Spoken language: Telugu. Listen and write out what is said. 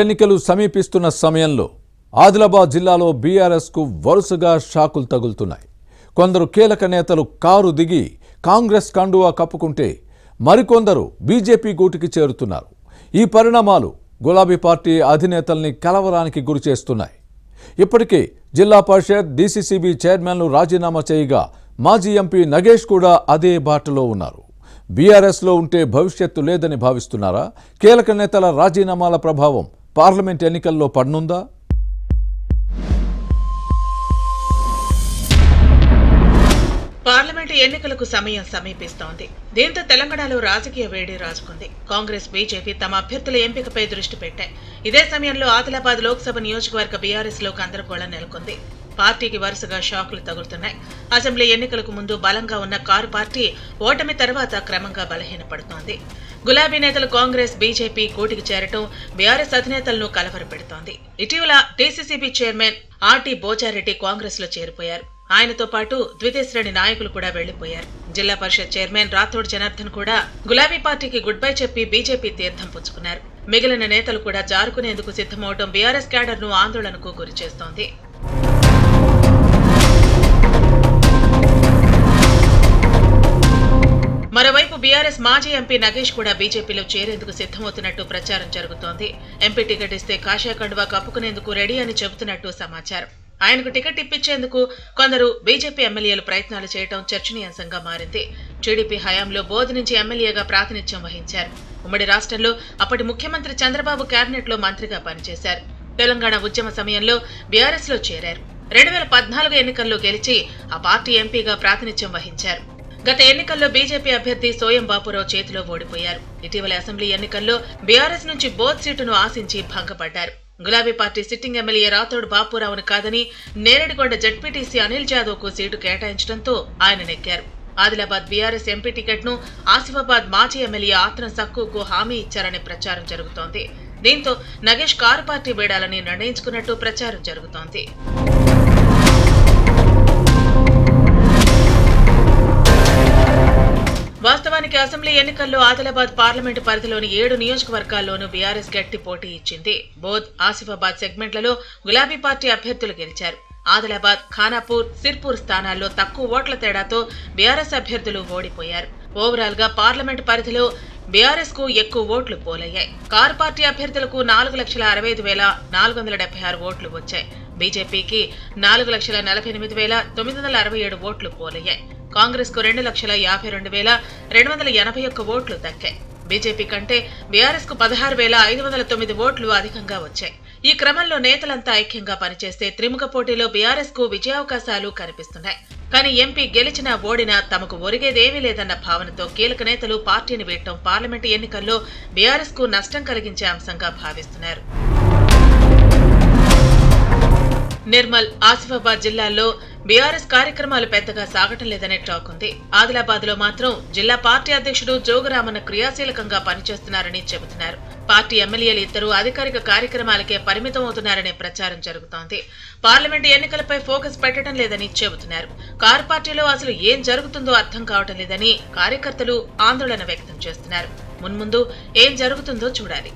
ఎన్నికలు సమీపిస్తున్న సమయంలో ఆదిలాబాద్ జిల్లాలో బీఆర్ఎస్ కు వరుసగా షాకులు తగులుతున్నాయి. కొందరు కీలక నేతలు కారు దిగి కాంగ్రెస్ కండువా కప్పుకుంటే మరికొందరు బీజేపీ గూటికి చేరుతున్నారు. ఈ పరిణామాలు గులాబీ పార్టీ అధినేతల్ని కలవరానికి గురిచేస్తున్నాయి. ఇప్పటికే జిల్లా పరిషత్ డీసీసీబీ చైర్మన్లు రాజీనామా చేయగా మాజీ ఎంపీ నగేష్ కూడా అదే బాటలో ఉన్నారు. బీఆర్ఎస్ లో ఉంటే భవిష్యత్తు లేదని భావిస్తున్నారా? కీలక నేతల రాజీనామాల ప్రభావం పార్లమెంట్ ఎన్నికల్లో పడనుందా? పార్లమెంటు ఎన్నికలకు సమయం సమీపిస్తోంది. దీంతో తెలంగాణలో రాజకీయ వేడి రాజుకుంది. కాంగ్రెస్, బీజేపీ తమ అభ్యర్థుల ఎంపికపై దృష్టి పెట్టాయి. ఇదే సమయంలో ఆదిలాబాద్ లోక్సభ నియోజకవర్గ బీఆర్ఎస్ లో గందరగోళం నెలకొంది. పార్టీకి వరుసగా షాకులు తగులుతున్నాయి. అసెంబ్లీ ఎన్నికలకు ముందు బలంగా ఉన్న కారు పార్టీ ఓటమి తర్వాత క్రమంగా బలహీనపడుతోంది. గులాబీ నేతలు కాంగ్రెస్, బీజేపీ కూటికి చేరటం బీఆర్ఎస్ అధినేతలను కలవరపెడుతోంది. ఇటీవల డీసీసీబీ చైర్మన్ ఆర్టీ బోచారెడ్డి కాంగ్రెస్ లో చేరిపోయారు. ఆయనతో పాటు ద్వితీయ శ్రేణి నాయకులు కూడా వెళ్లిపోయారు. జిల్లా పరిషత్ చైర్మన్ రాథోడ్ జనార్దన్ కూడా గులాబీ పార్టీకి గుడ్ బై చెప్పి బీజేపీ తీర్థం పుచ్చుకున్నారు. మిగిలిన నేతలు కూడా జారుకునేందుకు సిద్ధమవడం బీఆర్ఎస్ క్యాడర్ ను ఆందోళనకు గురిచేస్తోంది. మరోవైపు బీఆర్ఎస్ మాజీ ఎంపీ నగేష్ కూడా బీజేపీలో చేరేందుకు సిద్ధమవుతున్నట్టు ప్రచారం జరుగుతోంది. ఎంపీ టికెట్ ఇస్తే కాషాయ కండువా కప్పుకునేందుకు రెడీ అని చెబుతున్నట్టు సమాచారం. ఆయనకు టికెట్ ఇప్పించేందుకు కొందరు బీజేపీ ఎమ్మెల్యేలు ప్రయత్నాలు చేయడం చర్చనీయాంశంగా మారింది. టీడీపీ హయాంలో బోధ్ నుంచి ఎమ్మెల్యేగా ప్రాతినిధ్యం వహించారు. ఉమ్మడి రాష్ట్రంలో అప్పటి ముఖ్యమంత్రి చంద్రబాబు కేబినెట్ లో మంత్రిగా పనిచేశారు. తెలంగాణ ఉద్యమ సమయంలో బీఆర్ఎస్ లో చేరారు. 2014 ఎన్నికల్లో గెలిచి ఆ పార్టీ ఎంపీగా ప్రాతినిధ్యం వహించారు. గత ఎన్నికల్లో బీజేపీ అభ్యర్థి సోయం బాపురావు చేతిలో ఓడిపోయారు. ఇటీవల అసెంబ్లీ ఎన్నికల్లో బీఆర్ఎస్ నుంచి బోధ్ సీటును ఆశించి భంగపడ్డారు. గులాబీ పార్టీ సిట్టింగ్ ఎమ్మెల్యే రాథోడ్ బాపురావును కాదని నేరేడిగొండ జడ్పీటీసీ అనిల్ జాదవ్ కు సీటు కేటాయించడంతో ఆయన నెగ్గారు. ఆదిలాబాద్ బీఆర్ఎస్ ఎంపీ టికెట్ ను ఆసిఫాబాద్ మాజీ ఎమ్మెల్యే ఆత్రం సక్కుకు హామీ ఇచ్చారనే ప్రచారం జరుగుతోంది. దీంతో నగేష్ కారు పార్టీ వీడాలని నిర్ణయించుకున్నట్టు ప్రచారం జరుగుతోంది. వాస్తవానికి అసెంబ్లీ ఎన్నికల్లో ఆదిలాబాద్ పార్లమెంటు పరిధిలోని 7 నియోజకవర్గాల్లోనూ బీఆర్ఎస్ గట్టి పోటీ ఇచ్చింది. బోధ్, ఆసిఫాబాద్ సెగ్మెంట్లలో గులాబీ పార్టీ అభ్యర్థులు గెలిచారు. ఆదిలాబాద్, ఖానాపూర్, సిర్పూర్ స్థానాల్లో తక్కువ ఓట్ల తేడాతో బీఆర్ఎస్ అభ్యర్థులు ఓడిపోయారు. ఓవరాల్ గా పార్లమెంటు పరిధిలో బీఆర్ఎస్ కు ఎక్కువ ఓట్లు పోలయ్యాయి. కారు పార్టీ అభ్యర్థులకు 4,65,476 ఓట్లు వచ్చాయి. బీజేపీకి 4,48,967 ఓట్లు పోలయ్యాయి. కాంగ్రెస్ కు 2,52,281 ఓట్లు దక్కాయి. బీజేపీ కంటే బీఆర్ఎస్ కు 16,509 ఓట్లు అధికంగా వచ్చాయి. ఈ క్రమంలో నేతలంతా ఐక్యంగా పనిచేస్తే త్రిముఖ పోటీలో బీఆర్ఎస్ కు విజయావకాశాలు కనిపిస్తున్నాయి. కానీ ఎంపీ గెలిచినా ఓడినా తమకు ఒరిగేదేమీ లేదన్న భావనతో కీలక నేతలు పార్టీని వీడటం పార్లమెంటు ఎన్నికల్లో బీఆర్ఎస్ కు నష్టం కలిగించే అంశంగా భావిస్తున్నారు. నిర్మల్, ఆసిఫాబాద్ జిల్లాల్లో బీఆర్ఎస్ కార్యక్రమాలు పెద్దగా సాగటం లేదనే టాక్ ఉంది. ఆదిలాబాద్ లో మాత్రం జిల్లా పార్టీ అధ్యక్షుడు జోగురామన్న క్రియాశీలకంగా పనిచేస్తున్నారని చెబుతున్నారు. పార్టీ ఎమ్మెల్యేలు ఇద్దరు అధికారిక కార్యక్రమాలకే పరిమితం అవుతున్నారనే ప్రచారం జరుగుతోంది. పార్లమెంటు ఎన్నికలపై ఫోకస్ పెట్టడం లేదని చెబుతున్నారు. కారు పార్టీలో అసలు ఏం జరుగుతుందో అర్థం కావటం లేదని కార్యకర్తలు ఆందోళన వ్యక్తం చేస్తున్నారు. మున్ముందు ఏం జరుగుతుందో చూడాలి.